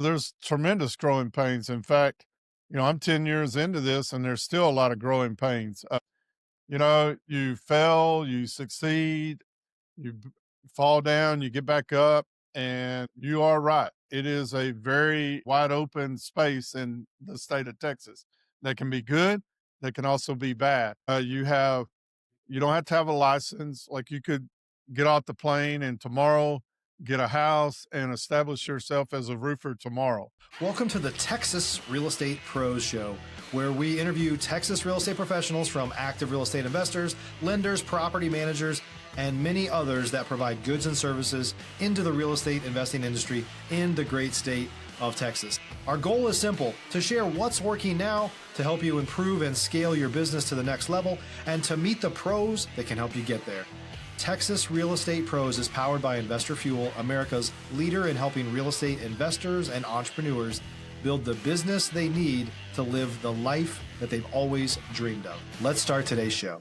There's tremendous growing pains. In fact, I'm 10 years into this and there's still a lot of growing pains. You fail, you succeed, you fall down, you get back up, and you are right. It is a very wide open space in the state of Texas that can be good, that can also be bad. You don't have to have a license. Like you could get off the plane and tomorrow get a house and establish yourself as a roofer tomorrow. Welcome to the Texas Real Estate Pros Show, where we interview Texas real estate professionals from active real estate investors, lenders, property managers, and many others that provide goods and services into the real estate investing industry in the great state of Texas. Our goal is simple: to share what's working now to help you improve and scale your business to the next level, and to meet the pros that can help you get there. Texas Real Estate Pros is powered by Investor Fuel, America's leader in helping real estate investors and entrepreneurs build the business they need to live the life that they've always dreamed of. Let's start today's show.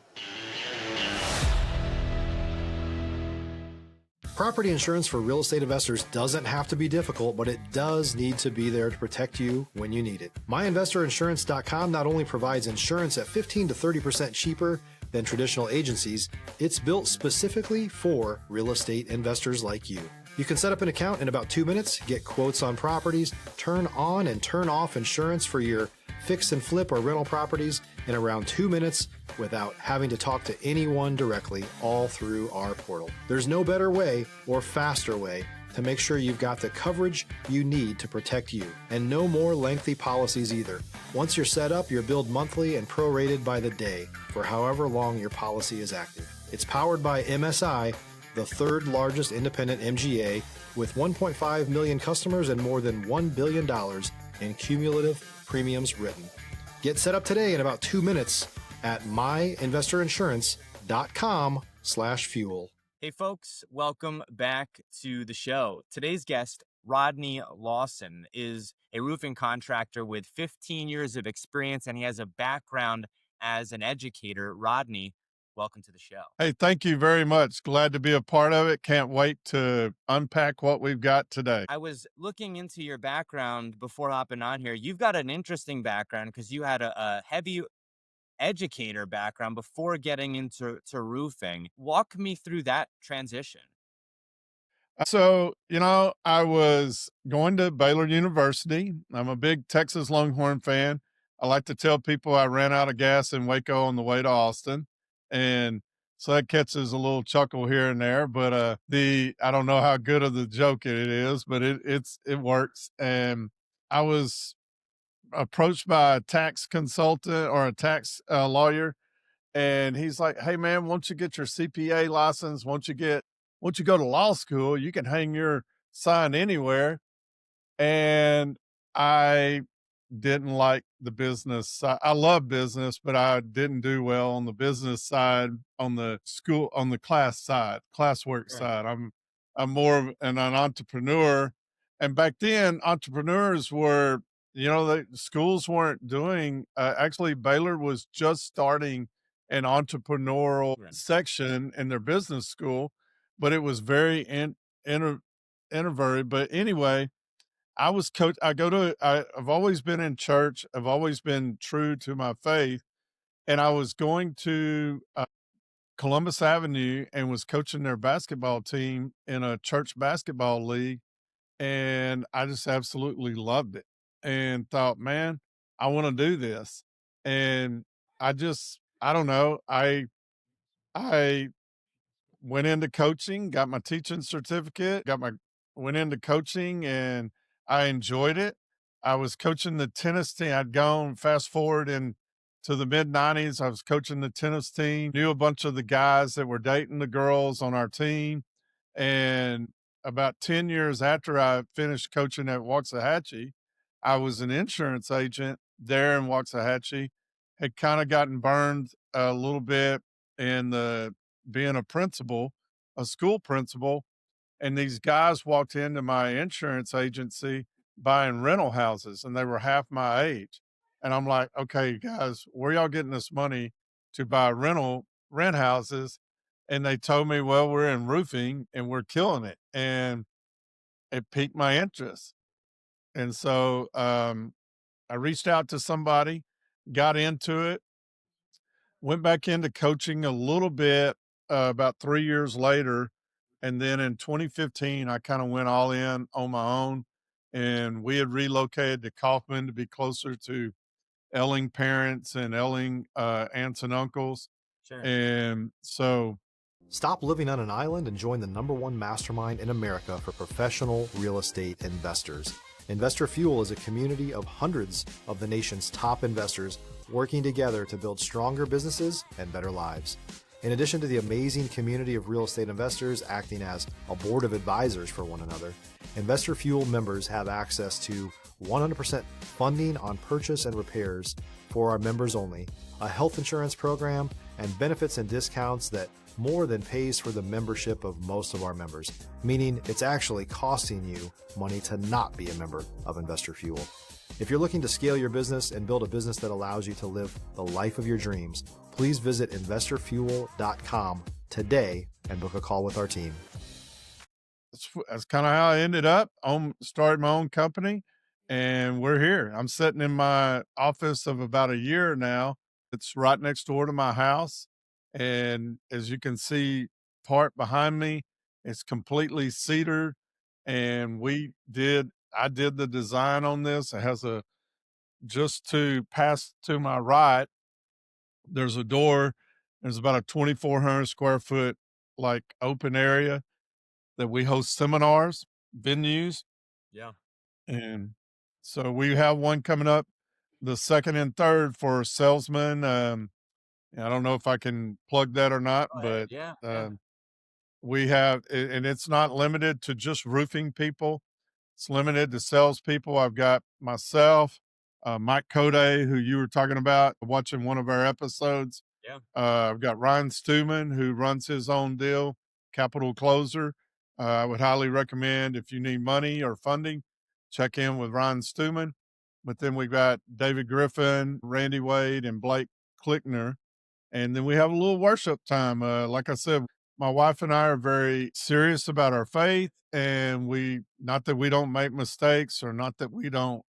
Property insurance for real estate investors doesn't have to be difficult, but it does need to be there to protect you when you need it. MyInvestorInsurance.com not only provides insurance at 15 to 30% cheaper than traditional agencies, it's built specifically for real estate investors like you. You can set up an account in about 2 minutes, get quotes on properties, turn on and turn off insurance for your fix and flip or rental properties in around 2 minutes without having to talk to anyone directly, all through our portal. There's no better way or faster way to make sure you've got the coverage you need to protect you, and no more lengthy policies either. Once you're set up, you're billed monthly and prorated by the day for however long your policy is active. It's powered by MSI, the third largest independent MGA, with 1.5 million customers and more than $1 billion in cumulative premiums written. Get set up today in about 2 minutes at myinvestorinsurance.com/fuel. Hey folks, welcome back to the show. Today's guest, Rodney Lawson, is a roofing contractor with 15 years of experience, and he has a background as an educator. Rodney, welcome to the show. Hey, thank you very much. Glad to be a part of it. Can't wait to unpack what we've got today. I was looking into your background before hopping on here. You've got an interesting background because you had a heavy educator background before getting into roofing. Walk me through that transition. So, I was going to Baylor University. I'm a big Texas Longhorn fan. I like to tell people I ran out of gas in Waco on the way to Austin. And so that catches a little chuckle here and there. But I don't know how good of the joke it is, but it works. And I was approached by a tax consultant or a tax lawyer, and he's like, "Hey man, once you get your CPA license, once you go to law school, you can hang your sign anywhere." And I didn't like the business side. I love business, but I didn't do well on the business side, on the classwork Right. side. I'm more of an entrepreneur. And back then, entrepreneurs were, the schools weren't doing, actually, Baylor was just starting an entrepreneurial Right. section in their business school, but it was very inter, introverted. But anyway, I was coach. I've always been in church. I've always been true to my faith. And I was going to Columbus Avenue and was coaching their basketball team in a church basketball league. And I just absolutely loved it and thought, man, I want to do this. And I don't know. I went into coaching, got my teaching certificate, went into coaching, and I enjoyed it. I was coaching the tennis team. I'd gone fast forward in to the mid 90s. I was coaching the tennis team, knew a bunch of the guys that were dating the girls on our team. And about 10 years after I finished coaching at Waxahachie, I was an insurance agent there in Waxahachie, had kind of gotten burned a little bit in the being a school principal, and these guys walked into my insurance agency buying rental houses, and they were half my age. And I'm like, okay, guys, where y'all getting this money to buy rent houses? And they told me, well, we're in roofing and we're killing it. And it piqued my interest. And so I reached out to somebody, got into it, went back into coaching a little bit about 3 years later. And then in 2015, I kind of went all in on my own. And we had relocated to Kaufman to be closer to Elling parents and Elling aunts and uncles. Sure. And so, Stop living on an island and join the #1 mastermind in America for professional real estate investors. Investor Fuel is a community of hundreds of the nation's top investors working together to build stronger businesses and better lives. In addition to the amazing community of real estate investors acting as a board of advisors for one another, Investor Fuel members have access to 100% funding on purchase and repairs for our members only, a health insurance program, and benefits and discounts that more than pays for the membership of most of our members, meaning it's actually costing you money to not be a member of Investor Fuel. If you're looking to scale your business and build a business that allows you to live the life of your dreams, please visit investorfuel.com today and book a call with our team. that's kind of how I ended up on started my own company, and we're here. I'm sitting in my office of about a year now. It's right next door to my house, and as you can see, part behind me, it's completely cedar, and I did the design on this. It has a just to pass to my right, there's a door. There's about a 2,400 square foot like open area that we host seminars, venues, Yeah. and so we have one coming up the second and third for salesmen. I don't know if I can plug that or not, Go ahead. but Yeah. Yeah. um, we have, and it's not limited to just roofing people. It's limited to salespeople. I've got myself, Mike Code, who you were talking about, watching one of our episodes. Yeah. I've got Ryan Stewman, who runs his own deal, Capital Closer. I would highly recommend if you need money or funding, check in with Ryan Stewman. But then we've got David Griffin, Randy Wade, and Blake Klickner. And then we have a little worship time. Like I said, my wife and I are very serious about our faith, and not that we don't make mistakes or not that we don't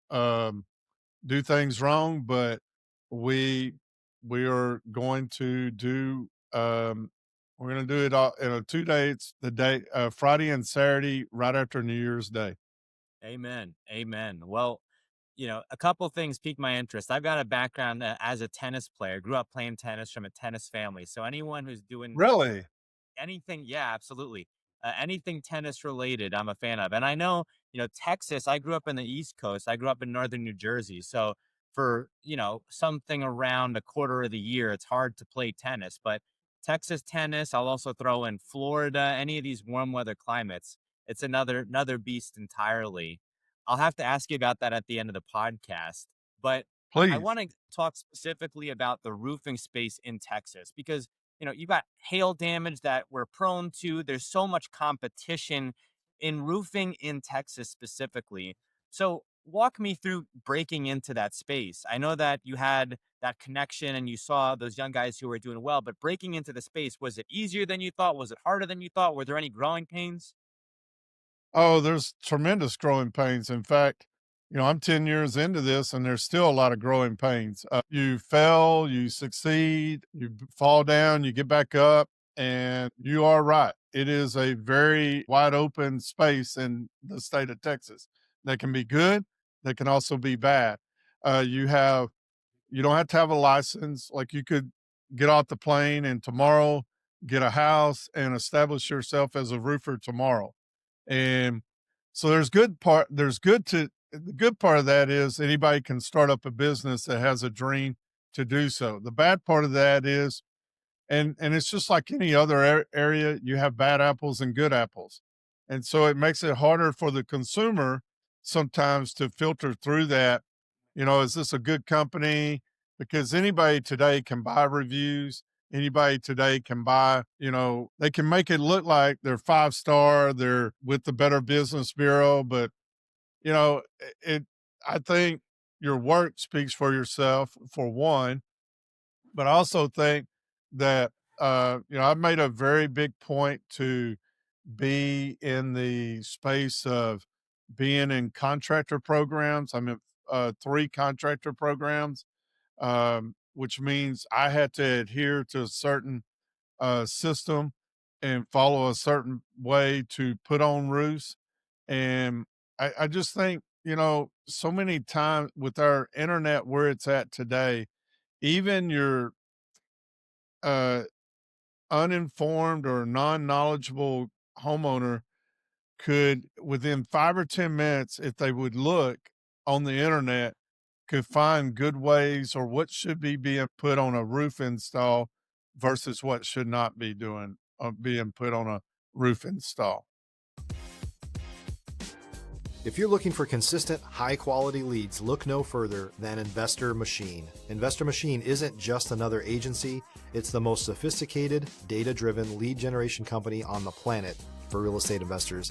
do things wrong, but we we are going to do we're going to do it all in a 2 days, the day Friday and Saturday, right after New Year's Day. Amen. Amen. Well, a couple things piqued my interest. I've got a background as a tennis player, grew up playing tennis from a tennis family. So anyone who's doing Really? anything, yeah, absolutely. Anything tennis related, I'm a fan of. And I know, Texas, I grew up in the East Coast. I grew up in northern New Jersey. So for, something around a quarter of the year, it's hard to play tennis. But Texas tennis, I'll also throw in Florida, any of these warm weather climates. It's another beast entirely. I'll have to ask you about that at the end of the podcast. But I Please. want to talk specifically about the roofing space in Texas because you got hail damage that we're prone to. There's so much competition in roofing in Texas specifically. So, walk me through breaking into that space. I know that you had that connection and you saw those young guys who were doing well, but breaking into the space, was it easier than you thought? Was it harder than you thought? Were there any growing pains? Oh, there's tremendous growing pains. In fact, I'm 10 years into this and there's still a lot of growing pains. You fail, you succeed, fall down, you get back up, and you are right. It is a very wide open space in the state of Texas that can be good, that can also be bad. Uh, you have, you don't have to have a license. Like you could get off the plane and tomorrow get a house and establish yourself as a roofer tomorrow. And so the good part of that is anybody can start up a business that has a dream to do so. The bad part of that is, and it's just like any other area, you have bad apples and good apples. And so it makes it harder for the consumer sometimes to filter through that. Is this a good company? Because anybody today can buy reviews. Anybody today can buy, they can make it look like they're 5 star, they're with the Better Business Bureau, but it I think your work speaks for yourself for one, but I also think that I've made a very big point to be in the space of being in contractor programs. I'm in 3 contractor programs, which means I had to adhere to a certain system and follow a certain way to put on roofs. And I just think, so many times with our internet where it's at today, even your uh, uninformed or non knowledgeable homeowner could, within 5 or 10 minutes, if they would look on the internet, could find good ways or what should be being put on a roof install versus what should not be being put on a roof install. If you're looking for consistent, high-quality leads, look no further than Investor Machine. Investor Machine isn't just another agency, it's the most sophisticated, data-driven lead generation company on the planet for real estate investors,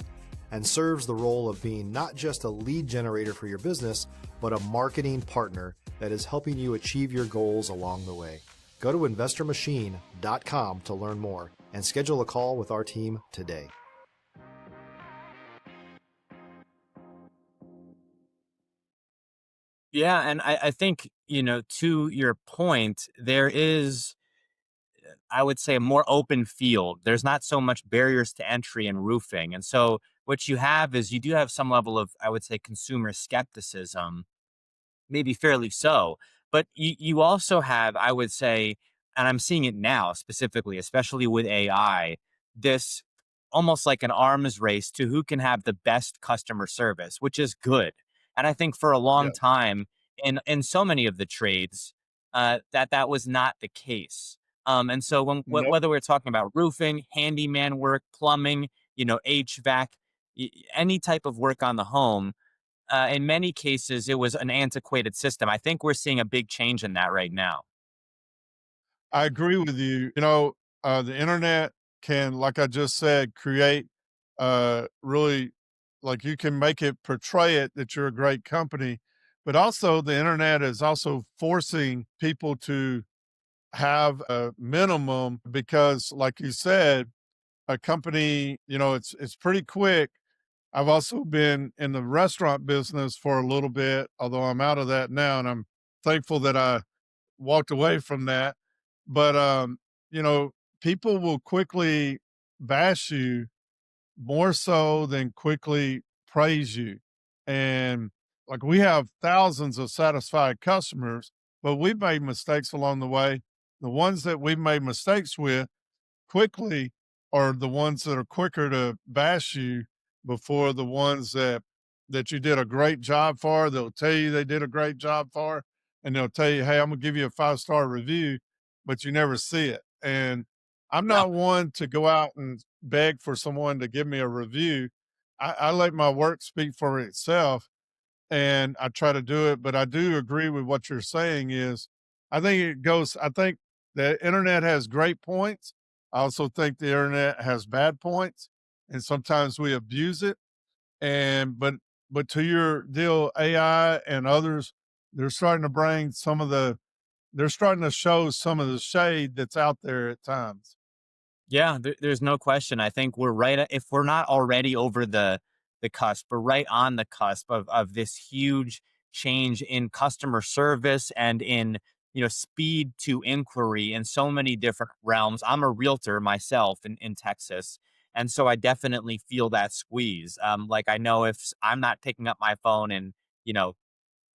and serves the role of being not just a lead generator for your business, but a marketing partner that is helping you achieve your goals along the way. Go to investormachine.com to learn more and schedule a call with our team today. Yeah, and I think, to your point, there is, I would say, a more open field. There's not so much barriers to entry in roofing. And so what you have is you do have some level of, I would say, consumer skepticism, maybe fairly so. But you also have, I would say, and I'm seeing it now specifically, especially with AI, this almost like an arms race to who can have the best customer service, which is good. And I think for a long Yeah. time in so many of the trades, that was not the case. And so Nope. whether we're talking about roofing, handyman work, plumbing, HVAC, any type of work on the home, in many cases, it was an antiquated system. I think we're seeing a big change in that right now. I agree with you. The internet can, like I just said, create really, like, you can make it portray it that you're a great company, but also the internet is also forcing people to have a minimum because, like you said, a company, it's pretty quick. I've also been in the restaurant business for a little bit, although I'm out of that now, and I'm thankful that I walked away from that. But you know, people will quickly bash you more so than quickly praise you. And like, we have thousands of satisfied customers, but we've made mistakes along the way. The ones that we've made mistakes with quickly are the ones that are quicker to bash you before the ones that you did a great job for. They'll tell you they did a great job for, and they'll tell you, "Hey, I'm gonna give you a 5-star review," but you never see it. And I'm Yep. not one to go out and beg for someone to give me a review. I let my work speak for itself, and I try to do it. But I do agree with what you're saying. I think the internet has great points. I also think the internet has bad points, and sometimes we abuse it. And but to your deal, AI and others, they're starting to bring they're starting to show some of the shade that's out there at times. Yeah, there's no question. I think we're if we're not already over the cusp, we're right on the cusp of this huge change in customer service and in, speed to inquiry in so many different realms. I'm a realtor myself in Texas. And so I definitely feel that squeeze. Like, I know if I'm not picking up my phone and, you know,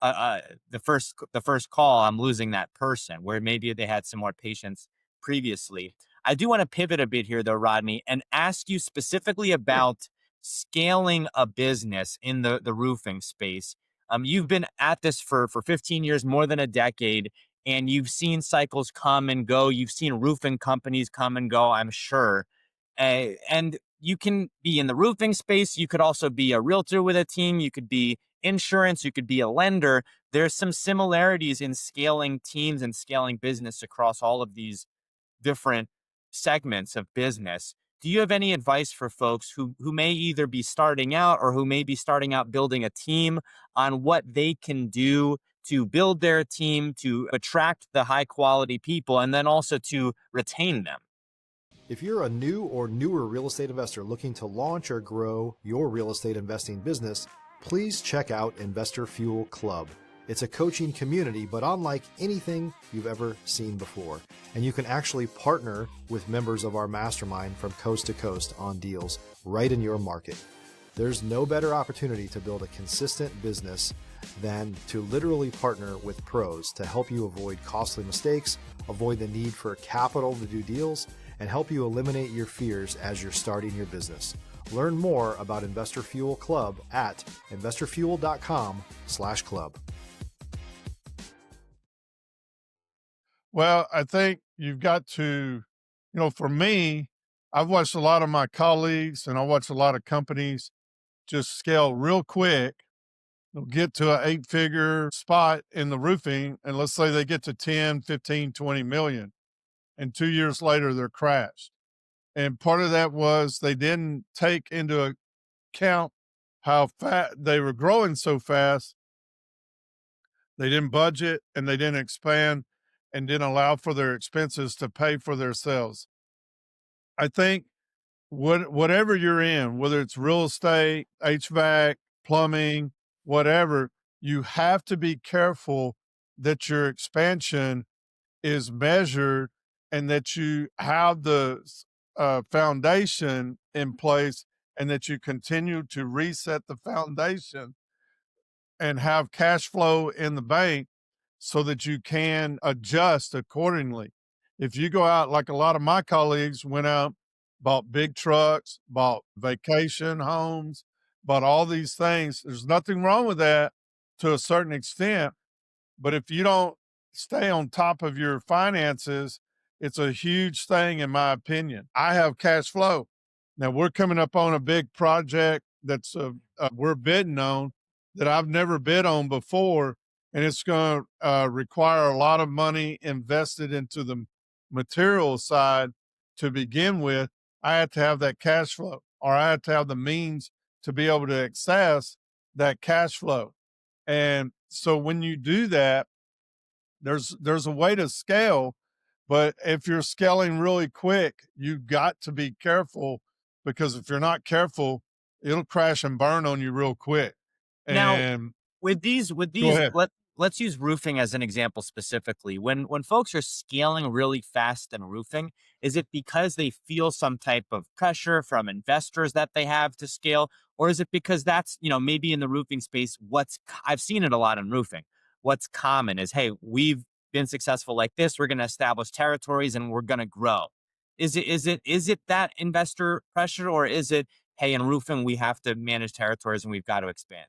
the first call, I'm losing that person where maybe they had some more patience previously. I do want to pivot a bit here, though, Rodney, and ask you specifically Sure. about scaling a business in the roofing space. You've been at this for 15 years, more than a decade, and you've seen cycles come and go. You've seen roofing companies come and go, I'm sure. And you can be in the roofing space. You could also be a realtor with a team. You could be insurance. You could be a lender. There's some similarities in scaling teams and scaling business across all of these different segments of business. Do you have any advice for folks who may either be starting out or who may be starting out building a team on what they can do to build their team, to attract the high quality people, and then also to retain them? If you're a new or newer real estate investor looking to launch or grow your real estate investing business, please check out Investor Fuel Club. It's a coaching community, but unlike anything you've ever seen before. And you can actually partner with members of our mastermind from coast to coast on deals right in your market. There's no better opportunity to build a consistent business than to literally partner with pros to help you avoid costly mistakes, avoid the need for capital to do deals, and help you eliminate your fears as you're starting your business. Learn more about Investor Fuel Club at investorfuel.com/club. Well, I think you've got to, for me, I've watched a lot of my colleagues and I watched a lot of companies just scale real quick. They'll get to an 8-figure spot in the roofing, and let's say they get to 10, 15, 20 million, and 2 years later they're crashed. And part of that was they didn't take into account how fast they were growing so fast. They didn't budget and they didn't expand and didn't allow for their expenses to pay for their sales. I think whatever you're in, whether it's real estate, HVAC, plumbing, whatever, you have to be careful that your expansion is measured and that you have the foundation in place and that you continue to reset the foundation and have cash flow in the bank so that you can adjust accordingly. If you go out, like a lot of my colleagues went out, bought big trucks, bought vacation homes, bought all these things, there's nothing wrong with that to a certain extent. But if you don't stay on top of your finances, it's a huge thing, in my opinion. I have cash flow. Now, we're coming up on a big project that's we're bidding on that I've never bid on before, and it's going to require a lot of money invested into the material side to begin with. I have to have that cash flow, or I have to have the means to be able to access that cash flow. And so when you do that, there's a way to scale, but if you're scaling really quick, you've got to be careful, because if you're not careful, it'll crash and burn on you real quick. Now, And with these go ahead. let's use roofing as an example specifically. When folks are scaling really fast in roofing, is it because they feel some type of pressure from investors that they have to scale, or is it because that's, maybe in the roofing space, I've seen it a lot in roofing. What's common is, hey, we've been successful like this, we're going to establish territories and we're going to grow. Is it that investor pressure, or is it, hey, in roofing we have to manage territories and we've got to expand?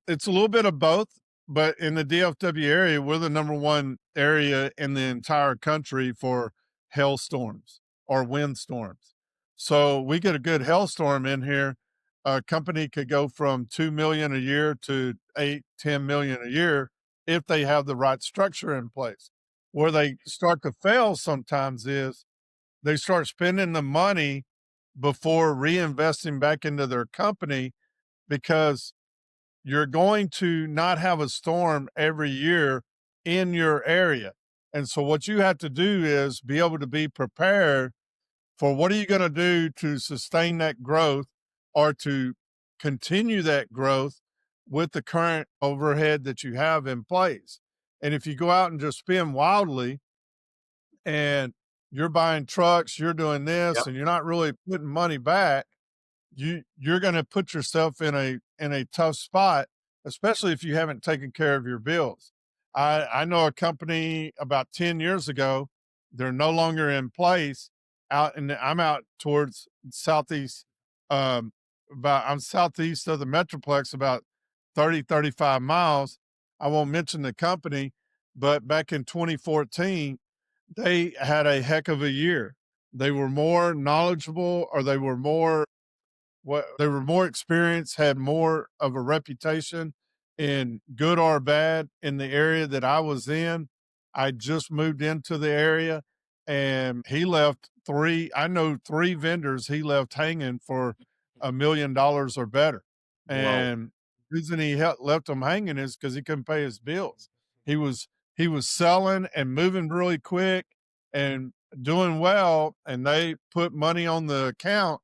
It's a little bit of both, but in the DFW area, we're the number one area in the entire country for hailstorms or windstorms. So we get a good hailstorm in here. A company could go from 2 million a year to 8, 10 million a year if they have the right structure in place. Where they start to fail sometimes is they start spending the money before reinvesting back into their company, because you're going to not have a storm every year in your area. And so what you have to do is be able to be prepared for what are you going to do to sustain that growth or to continue that growth with the current overhead that you have in place. And if you go out and just spend wildly and you're buying trucks, you're doing this, Yep. and you're not really putting money back, you're going to put yourself in a tough spot, especially if you haven't taken care of your bills. I know a company about 10 years ago, they're no longer in place I'm out towards southeast, I'm southeast of the Metroplex, about 30, 35 miles. I won't mention the company, but back in 2014, they had a heck of a year. They were more knowledgeable, or they were more experienced, had more of a reputation in good or bad in the area that I was in. I just moved into the area, and he left I know 3 vendors he left hanging for $1 million or better. Whoa. And the reason left them hanging is because he couldn't pay his bills. He was he was selling and moving really quick and doing well, and they put money on the account,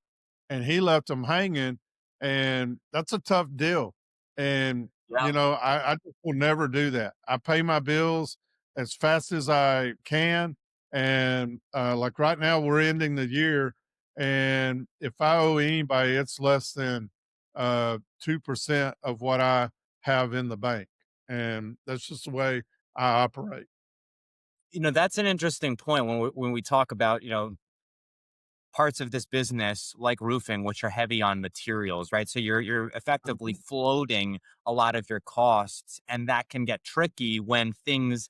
and he left them hanging. and that's a tough deal. And, Yeah. I just will never do that. I pay my bills as fast as I can. And like right now, we're ending the year. And if I owe anybody, it's less than 2% of what I have in the bank. And that's just the way I operate. That's an interesting point when we talk about, parts of this business like roofing, which are heavy on materials, right? So you're effectively Mhm. floating a lot of your costs, and that can get tricky when things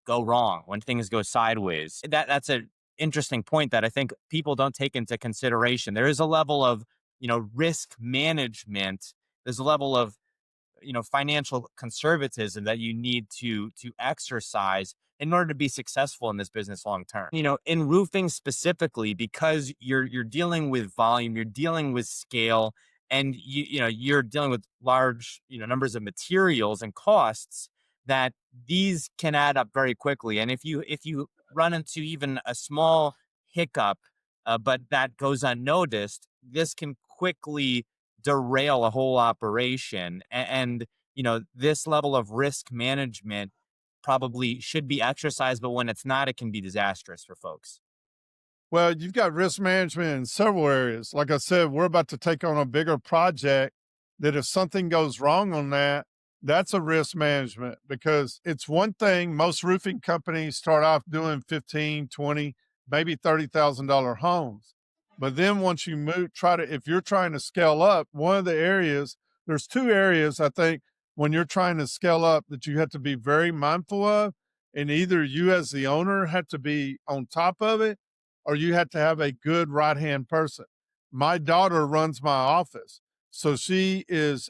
go wrong, when things go sideways. That's an interesting point that I think people don't take into consideration. There is a level of, risk management. There's a level of, financial conservatism that you need to exercise in order to be successful in this business long term. In roofing specifically, because you're dealing with volume, you're dealing with scale, and you're dealing with large, numbers of materials and costs, that these can add up very quickly. And if you run into even a small hiccup, but that goes unnoticed, this can quickly derail a whole operation. And this level of risk management probably should be exercised, but when it's not, it can be disastrous for folks. Well, you've got risk management in several areas. Like I said, we're about to take on a bigger project that if something goes wrong on that, that's a risk management because it's one thing most roofing companies start off doing 15, 20, maybe $30,000 homes. But then once you move, if you're trying to scale up, one of the areas, there's two areas I think when you're trying to scale up that you have to be very mindful of. And either you as the owner have to be on top of it or you have to have a good right hand person. My daughter runs my office. So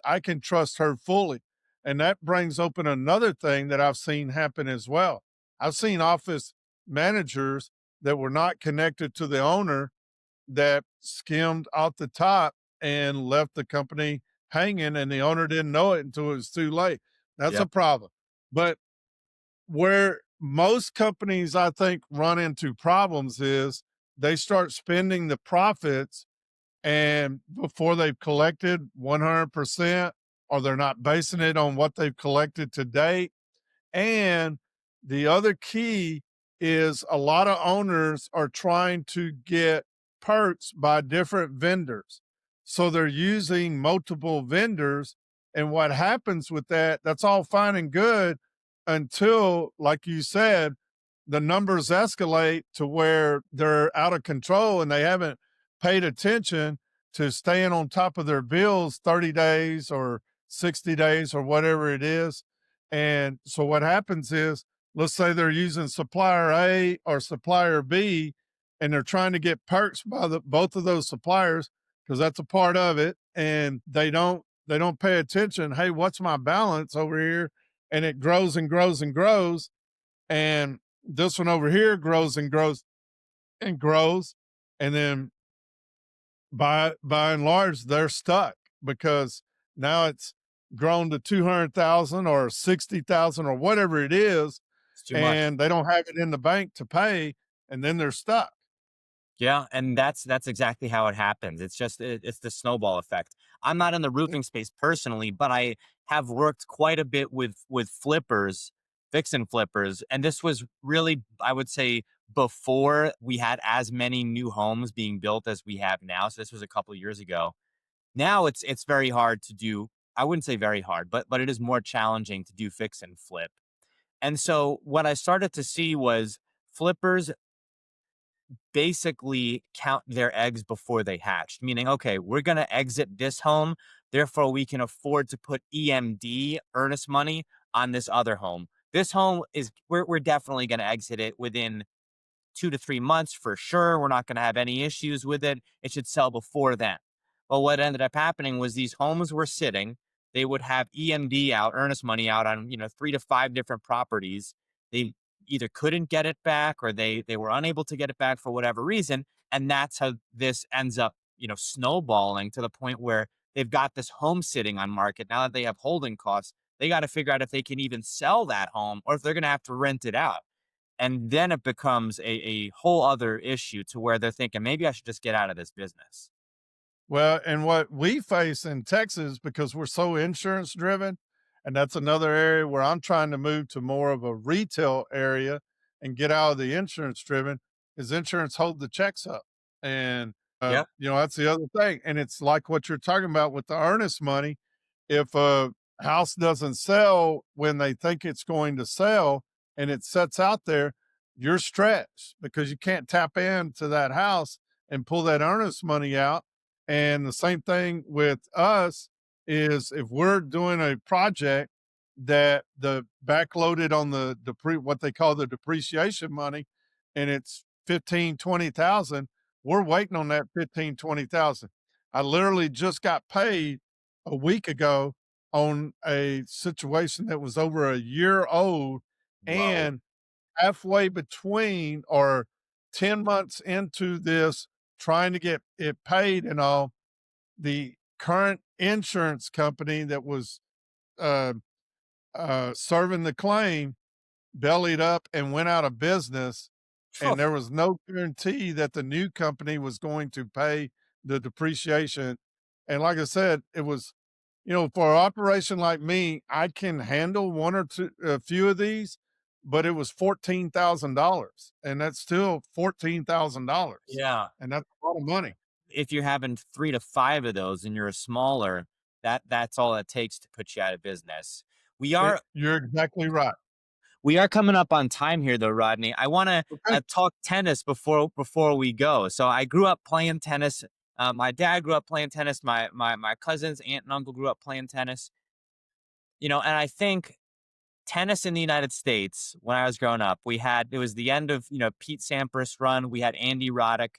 I can trust her fully. And that brings open another thing that I've seen happen as well. I've seen office managers that were not connected to the owner that skimmed off the top and left the company hanging, and the owner didn't know it until it was too late. That's a Yep. problem. But where most companies, I think, run into problems is they start spending the profits and before they've collected 100%, or they're not basing it on what they've collected to date. And the other key is a lot of owners are trying to get perks by different vendors. So they're using multiple vendors. And what happens with that, that's all fine and good until, like you said, the numbers escalate to where they're out of control and they haven't paid attention to staying on top of their bills 30 days or 60 days or whatever it is. And so what happens is, let's say they're using supplier A or supplier B, and they're trying to get perks by both of those suppliers because that's a part of it, and they don't pay attention. Hey, what's my balance over here? And it grows and grows and grows, and this one over here grows and grows and grows, and then by and large they're stuck because now it's grown to 200,000 or 60,000 or whatever it is, It's too much. and they don't have it in the bank to pay, and then they're stuck. Yeah, and that's exactly how it happens. It's the snowball effect. I'm not in the roofing space personally, but I have worked quite a bit with flippers, fix and flippers, and this was really, I would say, before we had as many new homes being built as we have now. So this was a couple of years ago. Now it's very hard to do. I wouldn't say very hard, but it is more challenging to do fix and flip. And so what I started to see was flippers basically count their eggs before they hatched, meaning, okay, we're going to exit this home. Therefore, we can afford to put EMD, earnest money, on this other home. This home we're definitely going to exit it within 2 to 3 months for sure. We're not going to have any issues with it. It should sell before then. But what ended up happening was these homes were sitting. They would have EMD out, earnest money out on, 3 to 5 different properties. They either couldn't get it back or they were unable to get it back for whatever reason. And that's how this ends up, snowballing to the point where they've got this home sitting on market. Now that they have holding costs, they got to figure out if they can even sell that home or if they're going to have to rent it out. And then it becomes a whole other issue to where they're thinking, maybe I should just get out of this business. Well, and what we face in Texas, because we're so insurance driven, and that's another area where I'm trying to move to more of a retail area and get out of the insurance driven, is insurance hold the checks up. And, Yeah. that's the other thing. And it's like what you're talking about with the earnest money. If a house doesn't sell when they think it's going to sell and it sets out there, you're stretched because you can't tap into that house and pull that earnest money out. And the same thing with us is if we're doing a project that the backloaded on the what they call the depreciation money, and it's 15, 20,000, we're waiting on that 15, 20,000. I literally just got paid a week ago on a situation that was over a year old, Whoa. and halfway between or 10 months into this trying to get it paid and all, the current insurance company that was uh, serving the claim bellied up and went out of business. And there was no guarantee that the new company was going to pay the depreciation. And like I said, it was, for an operation like me, I can handle one or two, a few of these, but it was $14,000, and that's still $14,000, Yeah. and that's a lot of money. If you're having 3 to 5 of those and you're a smaller, that's all it takes to put you out of business. We are You're exactly right. we are coming up on time here though, Rodney. I want to Okay. talk tennis before we go. So I grew up playing tennis. My dad grew up playing tennis. My cousins, aunt and uncle grew up playing tennis. And I think tennis in the United States, when I was growing up, it was the end of, Pete Sampras run. We had Andy Roddick.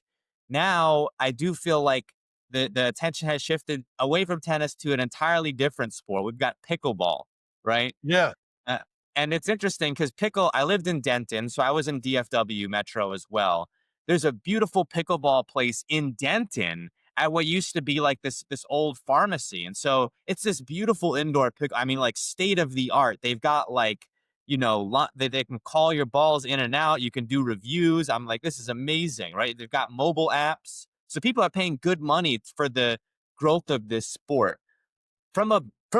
Now I do feel like the attention has shifted away from tennis to an entirely different sport. We've got pickleball, right? Yeah. Uh, and it's interesting because I lived in Denton, so I was in DFW Metro as well. There's a beautiful pickleball place in Denton at what used to be like this old pharmacy. And so it's this beautiful indoor I mean, like state of the art. They've got like, they can call your balls in and out. You can do reviews. I'm like, this is amazing, right? They've got mobile apps. So people are paying good money for the growth of this sport. From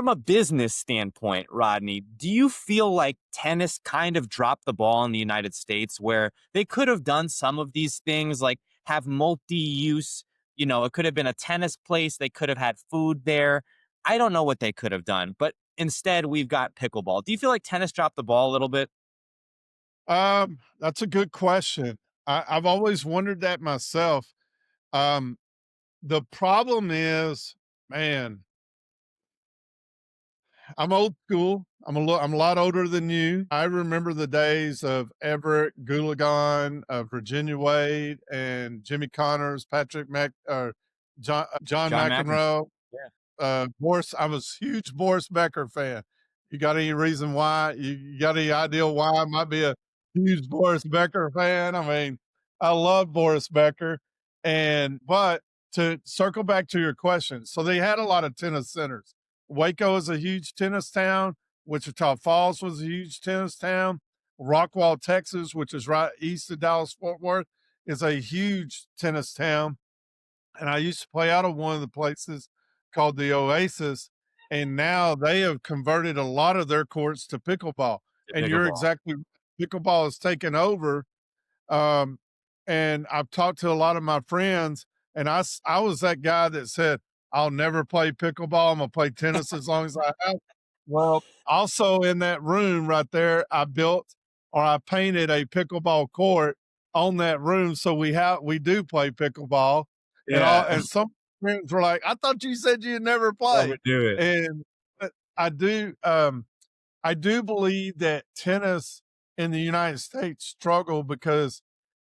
a business standpoint, Rodney, do you feel like tennis kind of dropped the ball in the United States where they could have done some of these things like have multi-use, it could have been a tennis place, they could have had food there. I don't know what they could have done, but instead we've got pickleball. Do you feel like tennis dropped the ball a little bit? That's a good question. I've always wondered that myself. Um, the problem is, man, I'm old school. I'm a lot older than you. I remember the days of Everett Goulagon, Virginia Wade, and Jimmy Connors, John John McEnroe. McEnroe. Yeah. Boris, I was a huge Boris Becker fan. You got any reason why? You got any idea why I might be a huge Boris Becker fan? I mean, I love Boris Becker. But to circle back to your question, so they had a lot of tennis centers. Waco is a huge tennis town. Wichita Falls was a huge tennis town. Rockwall, Texas, which is right east of Dallas Fort Worth, is a huge tennis town. And I used to play out of one of the places called the Oasis, and now they have converted a lot of their courts to pickleball. The And you're pickleball. exactly pickleball has taken over. Um, and I've talked to a lot of my friends, and I was that guy that said, I'll never play pickleball. I'm gonna play tennis as long as I have. Well, also in that room right there, I painted a pickleball court on that room. So we do play pickleball, Yeah. and some friends were like, I thought you said you'd never Never play. do it. And but I do believe that tennis in the United States struggle because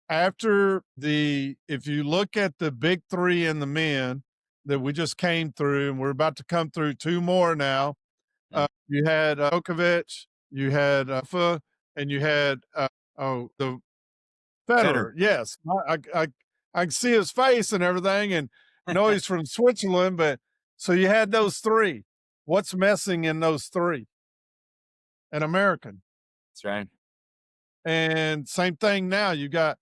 if you look at the big three in the men that we just came through, and we're about to come through two more now. You had Djokovic, you had and you had the Better. Federer. Yes, I can see his face and everything, and know he's from Switzerland. But so you had those three. What's missing in those three? An American. That's right. And same thing now. You got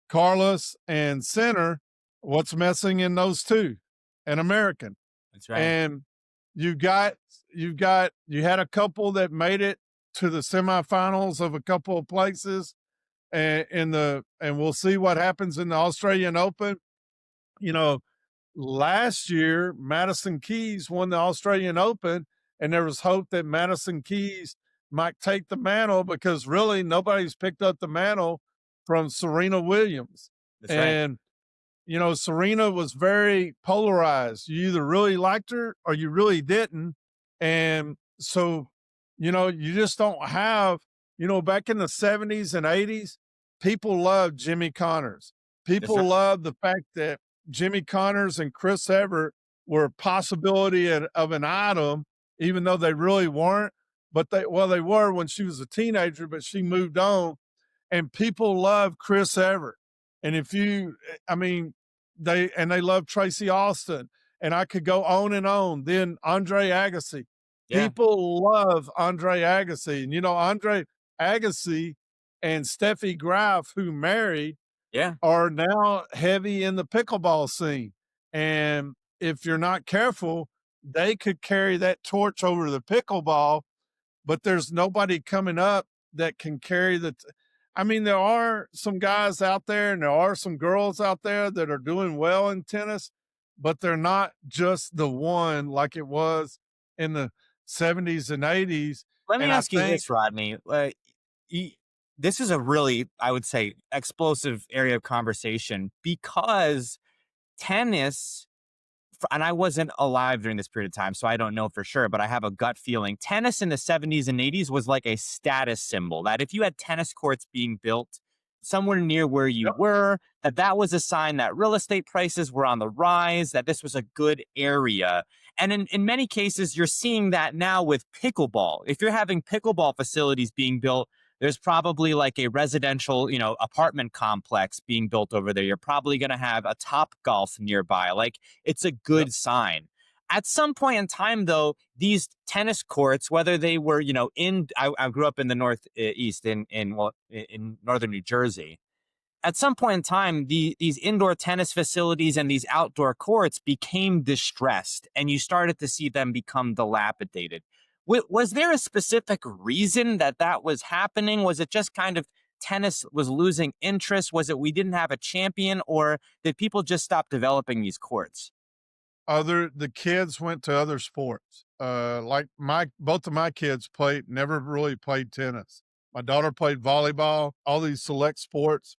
Carlos and Sinner. What's missing in those two? an American. That's right. And you got you had a couple that made it to the semifinals of a couple of places, and we'll see what happens in the Australian Open. You know, last year Madison Keys won the Australian Open, and there was hope that Madison Keys might take the mantle because really nobody's picked up the mantle from Serena Williams. That's right. And Serena was very polarized. You either really liked her or you really didn't. And so, you just don't have, back in the 70s and 80s, people loved Jimmy Connors. That's People right. loved the fact that Jimmy Connors and Chris Evert were a possibility of an item, even though they really weren't. But they were when she was a teenager, but she moved on. And people love Chris Evert. And I mean, they love Tracy Austin, and I could go on and on. Then Andre Agassi, Yeah. people love Andre Agassi, and Andre Agassi and Steffi Graf, who married, Yeah. are now heavy in the pickleball scene. And if you're not careful, they could carry that torch over the pickleball, but there's nobody coming up that can carry I mean, there are some guys out there and there are some girls out there that are doing well in tennis, but they're not just the one like it was in the 70s and 80s. Let me And I ask you think this, Rodney. Y- this is a really, I would say, explosive area of conversation because tennis, and I wasn't alive during this period of time, so I don't know for sure, but I have a gut feeling. Tennis in the 70s and 80s was like a status symbol that if you had tennis courts being built somewhere near where you were, that was a sign that real estate prices were on the rise, that this was a good area. And in many cases, you're seeing that now with pickleball. If you're having pickleball facilities being built, there's probably like a residential, apartment complex being built over there. You're probably going to have a Top Golf nearby. Like it's a Yep. good sign. At some point in time, though, these tennis courts, whether they were, I grew up in the Northeast in northern New Jersey. At some point in time, these indoor tennis facilities and these outdoor courts became distressed, and you started to see them become dilapidated. Was there a specific reason that was happening? Was it just kind of tennis was losing interest? Was it we didn't have a champion, or did people just stop developing these courts? the kids went to other sports. Like both of my kids never really played tennis. My daughter played volleyball. All these select sports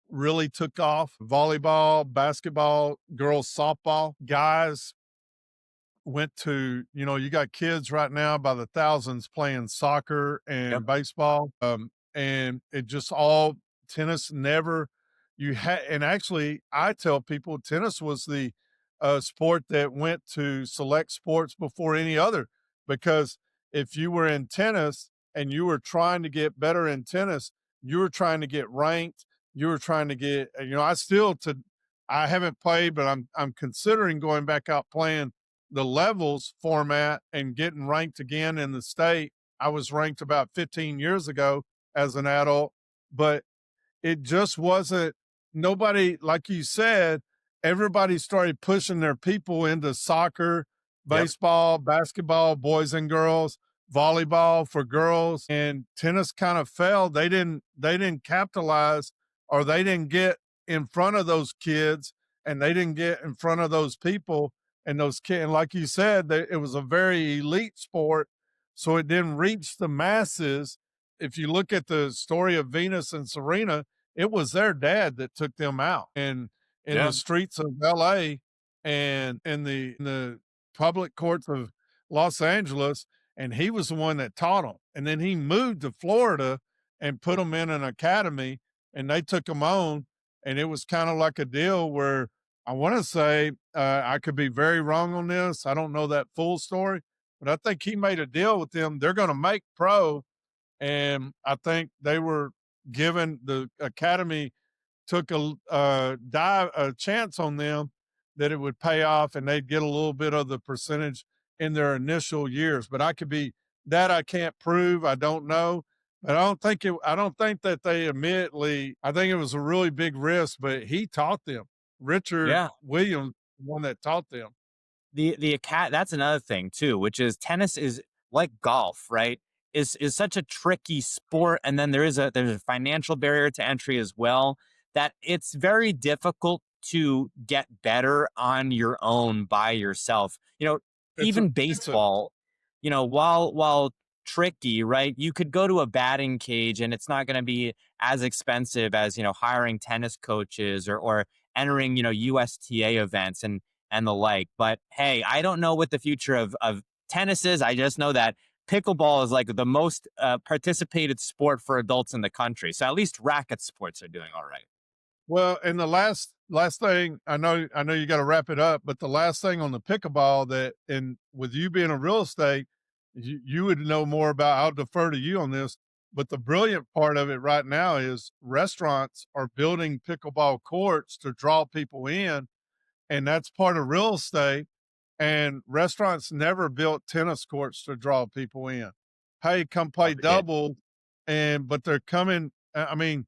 really took off: volleyball, basketball, girls softball. Guys went to, you got kids right now by the thousands playing soccer Yep. and baseball. And it just all tennis never you had. And actually, I tell people tennis was the sport that went to select sports before any other, because if you were in tennis and you were trying to get better in tennis, you were trying to get ranked. You were trying to get, I haven't played, but I'm considering going back out playing the levels format and getting ranked again in the state. I was ranked about 15 years ago as an adult, but it just wasn't nobody, like you said, everybody started pushing their people into soccer, Yep. baseball, basketball, boys and girls, volleyball for girls, and tennis kind of fell. They didn't capitalize, or they didn't get in front of those kids, and they didn't get in front of those people and those kids. And like you said, it was a very elite sport, so it didn't reach the masses. If you look at the story of Venus and Serena, it was their dad that took them out and in the Yeah. streets of LA and in the public courts of Los Angeles, and he was the one that taught them. And then he moved to Florida and put them in an academy, and they took them on. And it was kind of like a deal where I want to say, I could be very wrong on this. I don't know that full story, but I think he made a deal with them. They're going to make pro, and I think they were given the academy took a chance on them that it would pay off and they'd get a little bit of the percentage in their initial years. But I can't prove. I don't know. But I don't think that they immediately, I think it was a really big risk, but he taught them. Richard Yeah. Williams one that taught them. The cat that's another thing too, which is tennis is like golf, right? Is such a tricky sport, and then there's a financial barrier to entry as well, that it's very difficult to get better on your own by yourself. It's Even expensive. baseball, while tricky, right? You could go to a batting cage and it's not going to be as expensive as, hiring tennis coaches or entering, USTA events and the like. But hey, I don't know what the future of tennis is. I just know that pickleball is like the most participated sport for adults in the country. So at least racket sports are doing all right. Well, and the last thing, I know you got to wrap it up, but the last thing on the pickleball that, and with you being a real estate, you would know more about. I'll defer to you on this, but the brilliant part of it right now is restaurants are building pickleball courts to draw people in, and that's part of real estate. And restaurants never built tennis courts to draw people in. Hey, come play Never did. double, but they're coming. I mean,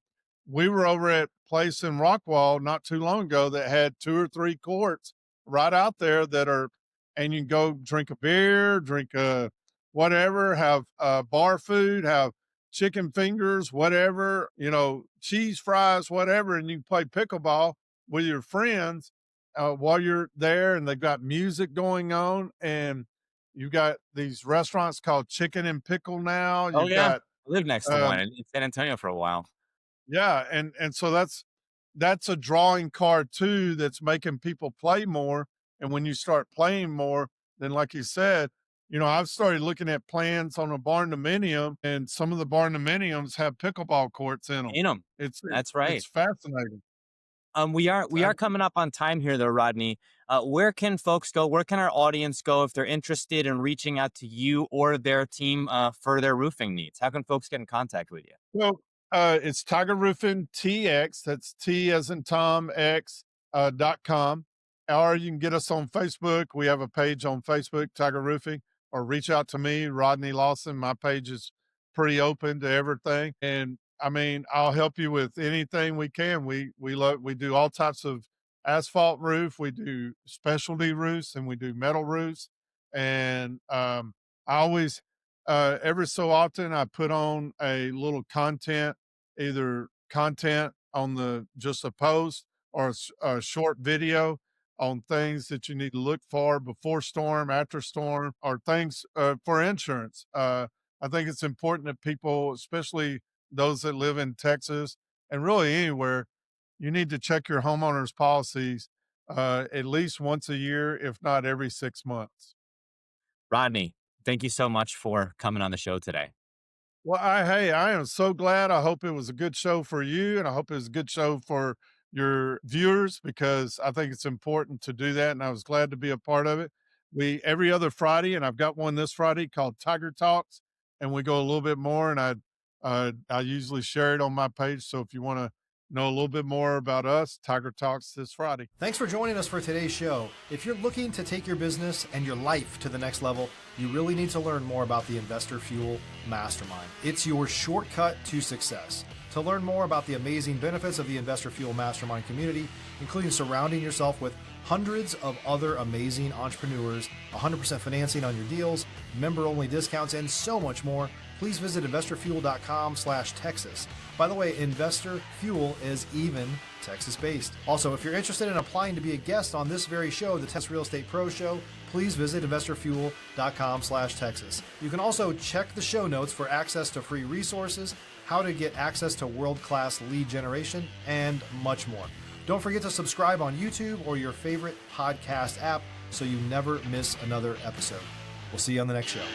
we were over at place in Rockwall not too long ago that had 2 or 3 courts right out there that are, and you can go drink a beer, drink a whatever, have bar food, have chicken fingers, whatever, cheese fries, whatever, and you can play pickleball with your friends while you're there, and they've got music going on, and you've got these restaurants called Chicken and Pickle now. Oh You've yeah, got I lived next to one um, in San Antonio for a while. yeah, and so that's a drawing card too that's making people play more. And when you start playing more, then like you said, I've started looking at plans on a barn dominium, and some of the barn dominiums have pickleball courts in them. In them. It's That's right. it's fascinating. We are coming up on time here, though, Rodney. Where can folks go? Where can our audience go if they're interested in reaching out to you or their team for their roofing needs? How can folks get in contact with you? Well, it's Tiger Roofing TX. That's T as in Tom X .com. Or you can get us on Facebook. We have a page on Facebook, Tiger Roofing, or reach out to me, Rodney Lawson. My page is pretty open to everything. And I mean, I'll help you with anything we can. We do all types of asphalt roof. We do specialty roofs, and we do metal roofs. And I always every so often I put on a little content, either content on the just a post or a short video on things that you need to look for before storm, after storm, or things for insurance. I think it's important that people, especially those that live in Texas and really anywhere, you need to check your homeowner's policies at least once a year, if not every 6 months. Rodney, thank you so much for coming on the show today. Well, hey, I am so glad. I hope it was a good show for you, and I hope it was a good show for your viewers, because I think it's important to do that. And I was glad to be a part of it. We every other Friday, and I've got one this Friday called Tiger Talks, and we go a little bit more. And I usually share it on my page. So if you want to know a little bit more about us, Tiger Talks this Friday. Thanks for joining us for today's show. If you're looking to take your business and your life to the next level, you really need to learn more about the Investor Fuel Mastermind. It's your shortcut to success. To learn more about the amazing benefits of the Investor Fuel Mastermind community, including surrounding yourself with hundreds of other amazing entrepreneurs, 100% financing on your deals, member-only discounts, and so much more, please visit investorfuel.com/Texas. By the way, Investor Fuel is even Texas-based. Also, if you're interested in applying to be a guest on this very show, the Texas Real Estate Pro Show, please visit investorfuel.com/Texas. You can also check the show notes for access to free resources, how to get access to world-class lead generation, and much more. Don't forget to subscribe on YouTube or your favorite podcast app so you never miss another episode. We'll see you on the next show.